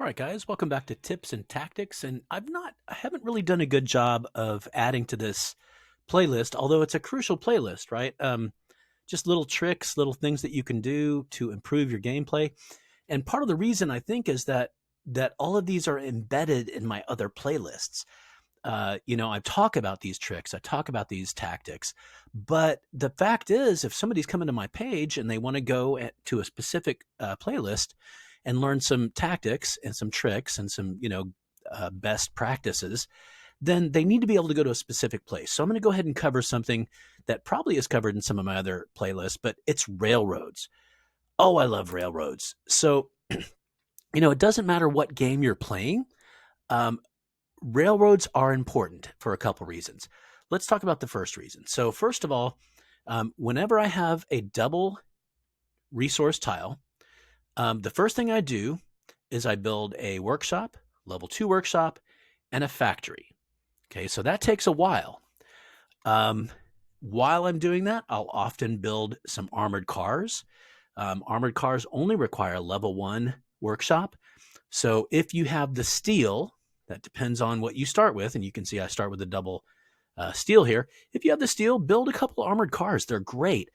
All right, guys, welcome back to Tips and Tactics. And I haven't really done a good job of adding to this playlist, although it's a crucial playlist, right? Just little tricks, little things that you can do to improve your gameplay. And part of the reason I think is that all of these are embedded in my other playlists. I talk about these tricks, I talk about these tactics, but the fact is, if somebody's coming to my page and they want to to a specific playlist and learn some tactics and some tricks and some, best practices, then they need to be able to go to a specific place. So I'm going to go ahead and cover something that probably is covered in some of my other playlists, but it's railroads. Oh, I love railroads. So, it doesn't matter what game you're playing. Um, Railroads are important for a couple reasons. Let's talk about the first reason. So, first of all, whenever I have a double resource tile, the first thing I do is I build a workshop, level 2 workshop, and a factory. Okay, so that takes a while. While I'm doing that, I'll often build some armored cars. Armored cars only require a level 1 workshop. So if you have the steel, that depends on what you start with, and you can see I start with a double steel here. If you have the steel, build a couple armored cars. They're great.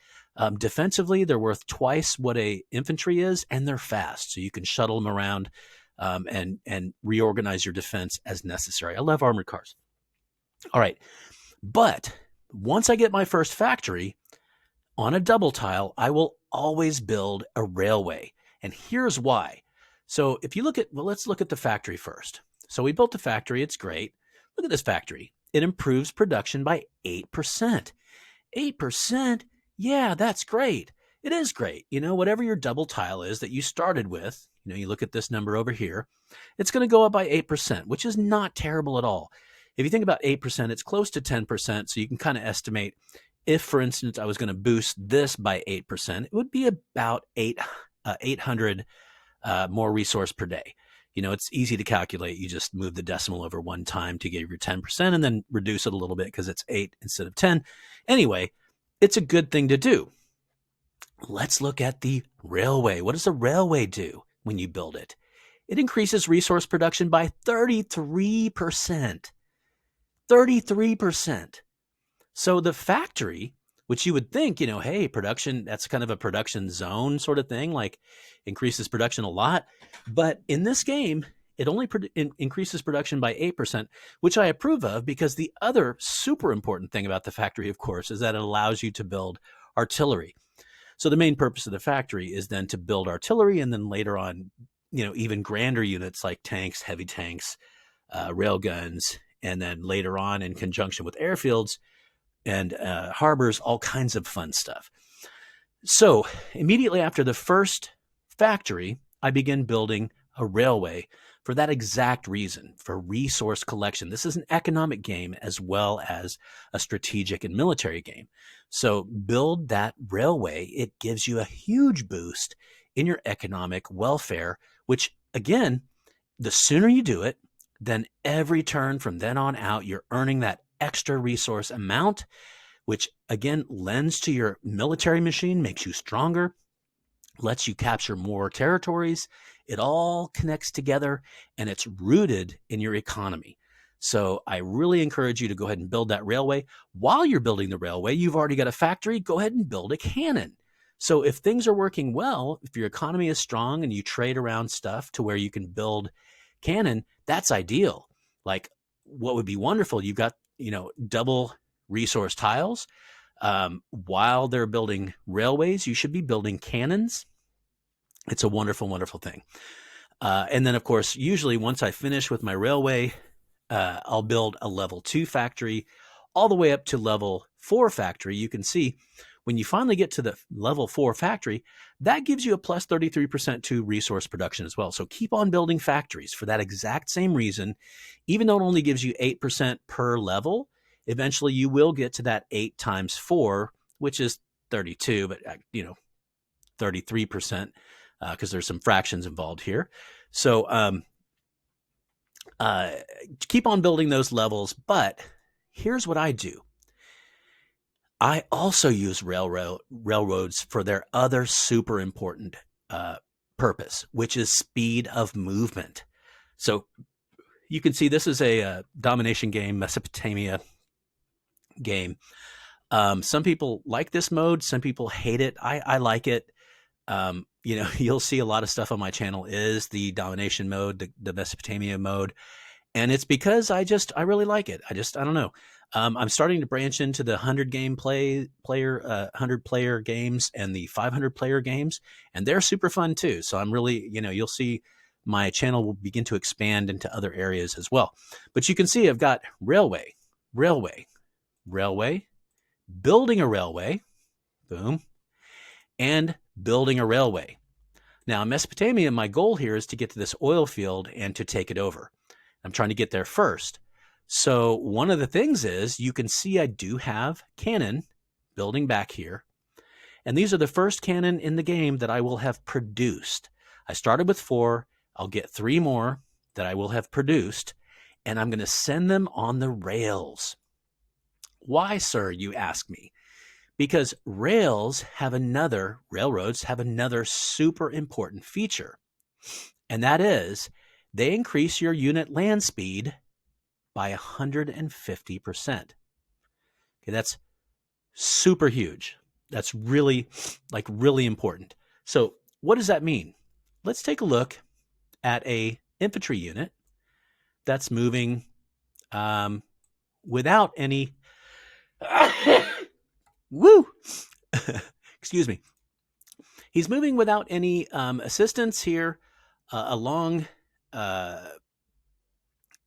Defensively, they're worth twice what a infantry is, and they're fast, so you can shuttle them around and reorganize your defense as necessary. I love armored cars. All right, but once I get my first factory on a double tile, I will always build a railway, and here's why. So if you let's look at the factory first. So we built the factory. It's great. Look at this factory. It improves production by 8%. 8%? Yeah, that's great. It is great. Whatever your double tile is that you started with, you look at this number over here, it's going to go up by 8%, which is not terrible at all. If you think about 8%, it's close to 10%. So you can kind of estimate if, for instance, I was going to boost this by 8%, it would be about 800 more resource per day. It's easy to calculate. You just move the decimal over one time to get your 10% and then reduce it a little bit because it's 8 instead of 10. Anyway, it's a good thing to do. Let's look at the railway. What does a railway do when you build it? It increases resource production by 33%. 33%. So the factory, which you would think, hey, production, that's kind of a production zone sort of thing, like increases production a lot. But in this game, it only increases production by 8%, which I approve of because the other super important thing about the factory, of course, is that it allows you to build artillery. So the main purpose of the factory is then to build artillery and then later on, even grander units like tanks, heavy tanks, rail guns, and then later on in conjunction with airfields and harbors, all kinds of fun stuff. So immediately after the first factory, I begin building a railway for that exact reason, for resource collection. This is an economic game as well as a strategic and military game. So build that railway. It gives you a huge boost in your economic welfare, which again, the sooner you do it, then every turn from then on out, you're earning that extra resource amount, which again lends to your military machine, makes you stronger, lets you capture more territories. It all connects together and it's rooted in your economy. So I really encourage you to go ahead and build that railway. While you're building the railway, you've already got a factory, go ahead and build a cannon. So if things are working well, if your economy is strong and you trade around stuff to where you can build cannon, that's ideal. Like what would be wonderful, you've got, double resource tiles. While they're building railways, you should be building cannons. It's a wonderful, wonderful thing. And then, of course, usually once I finish with my railway, I'll build a level 2 factory all the way up to level 4 factory. You can see when you finally get to the level 4 factory, that gives you a plus 33% to resource production as well. So keep on building factories for that exact same reason. Even though it only gives you 8% per level, eventually you will get to that 8 times 4, which is 32, but 33%, because there's some fractions involved here. So keep on building those levels. But here's what I do. I also use railroads for their other super important purpose, which is speed of movement. So you can see this is a domination game, Mesopotamia game. Some people like this mode. Some people hate it. I like it. You'll see a lot of stuff on my channel is the domination mode, the Mesopotamia mode. And it's because I really like it. I don't know. I'm starting to branch into the 100 player games and the 500 player games, and they're super fun too. So I'm really, you'll see my channel will begin to expand into other areas as well. But you can see I've got railway, building a railway, boom, and building a railway. Now, in Mesopotamia, my goal here is to get to this oil field and to take it over. I'm trying to get there first. So one of the things is you can see I do have cannon building back here. And these are the first cannon in the game that I will have produced. I started with 4. I'll get 3 more that I will have produced, and I'm going to send them on the rails. Why, sir, you ask me? Because railroads have another super important feature, and that is they increase your unit land speed by 150%. Okay, that's super huge. That's really important. So what does that mean? Let's take a look at a infantry unit that's moving without any woo excuse me. He's moving without any assistance here along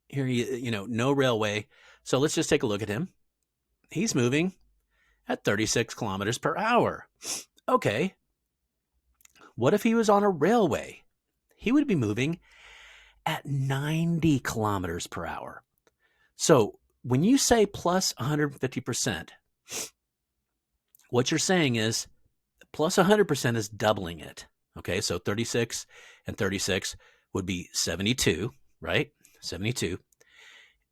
here, no railway. So let's just take a look at him. He's moving at 36 kilometers per hour. Okay. What if he was on a railway? He would be moving at 90 kilometers per hour. So when you say plus 150%, what you're saying is plus 100% is doubling it. Okay, so 36 and 36 would be 72, right? 72.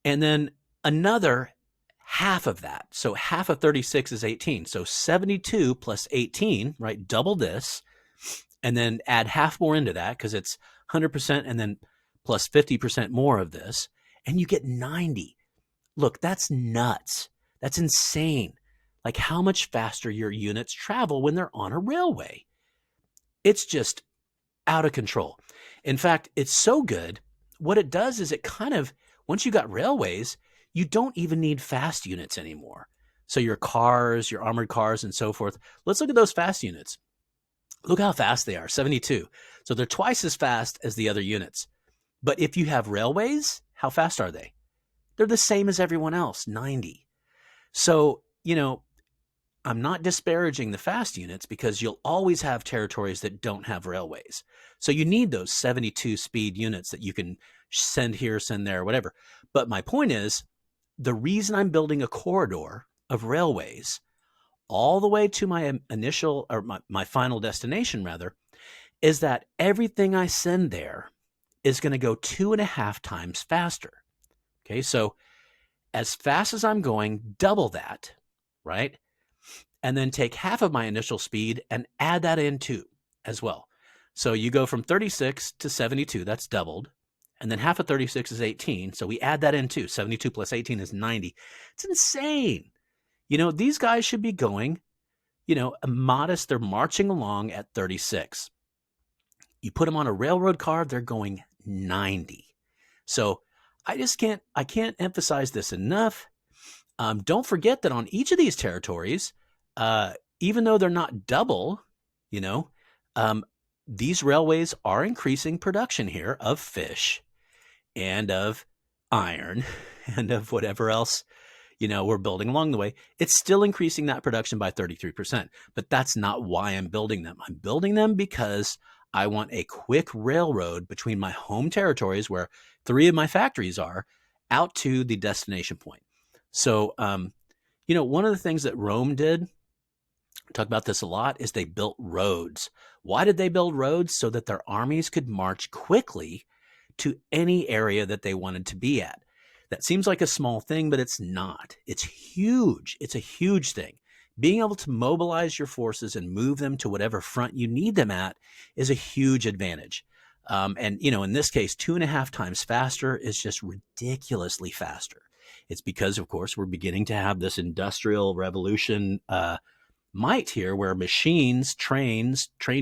And then another half of that. So half of 36 is 18. So 72 plus 18, right? Double this. And then add half more into that because it's 100% and then plus 50% more of this. And you get 90. Look, that's nuts. That's insane. Like how much faster your units travel when they're on a railway. It's just out of control. In fact, it's so good. What it does is it kind of, once you got railways, you don't even need fast units anymore. So your cars, your armored cars and so forth. Let's look at those fast units. Look how fast they are, 72. So they're twice as fast as the other units. But if you have railways, how fast are they? They're the same as everyone else, 90. So, I'm not disparaging the fast units because you'll always have territories that don't have railways. So you need those 72 speed units that you can send here, send there, whatever. But my point is, the reason I'm building a corridor of railways all the way to my initial or my final destination rather, is that everything I send there is going to go 2.5 times faster. Okay, so as fast as I'm going, double that, right? And then take half of my initial speed and add that in too as well. So you go from 36 to 72, that's doubled. And then half of 36 is 18. So we add that in too. 72 plus 18 is 90. It's insane. These guys should be going, a modest, they're marching along at 36. You put them on a railroad car, they're going 90. So I can't emphasize this enough. Don't forget that on each of these territories, even though they're not double, these railways are increasing production here of fish and of iron and of whatever else, we're building along the way. It's still increasing that production by 33%, but that's not why I'm building them. I'm building them because I want a quick railroad between my home territories where 3 of my factories are out to the destination point. So, one of the things that Rome did, I talk about this a lot, is they built roads. Why did they build roads? So that their armies could march quickly to any area that they wanted to be at. That seems like a small thing, but it's not. It's huge. It's a huge thing. Being able to mobilize your forces and move them to whatever front you need them at is a huge advantage. And, in this case, 2.5 times faster is just ridiculously faster. It's because, of course, we're beginning to have this industrial revolution might here where machines, train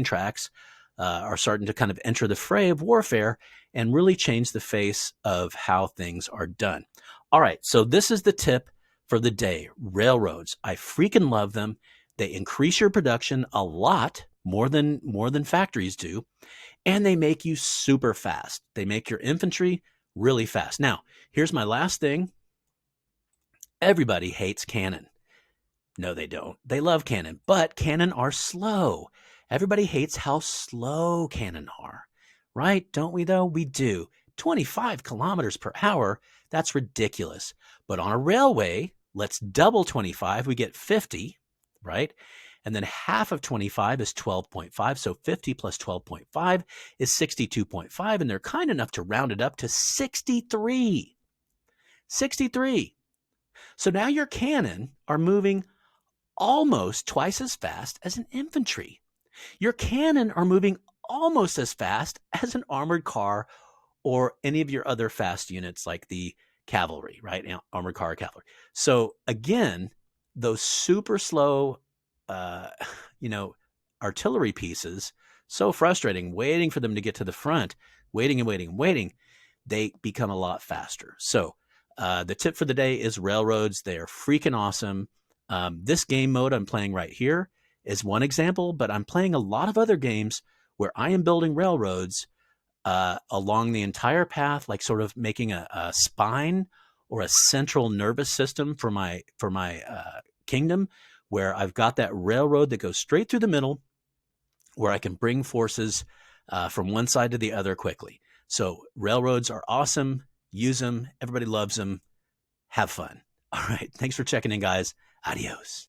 tracks are starting to kind of enter the fray of warfare and really change the face of how things are done. All right, so this is the tip for the day. Railroads. I freaking love them. They increase your production a lot more than factories do, and they make you super fast. They make your infantry really fast. Now, here's my last thing. Everybody hates cannon. No, they don't. They love cannon, but cannon are slow. Everybody hates how slow cannon are, right? Don't we, though? We do. 25 kilometers per hour, that's ridiculous. But on a railway, let's double 25, we get 50, right? And then half of 25 is 12.5. So 50 plus 12.5 is 62.5. And they're kind enough to round it up to 63. 63. So now your cannon are moving almost twice as fast as an infantry. Your cannon are moving almost as fast as an armored car or any of your other fast units like the cavalry, right? Armored car cavalry. So again, those super slow, uh, you know, artillery pieces, so frustrating, waiting for them to get to the front, waiting and waiting and waiting, they become a lot faster. So the tip for the day is railroads. They are freaking awesome. This game mode I'm playing right here is one example, but I'm playing a lot of other games where I am building railroads along the entire path, like sort of making a spine or a central nervous system for my kingdom, where I've got that railroad that goes straight through the middle, where I can bring forces from one side to the other quickly. So railroads are awesome. Use them. Everybody loves them. Have fun. All right. Thanks for checking in, guys. Adios.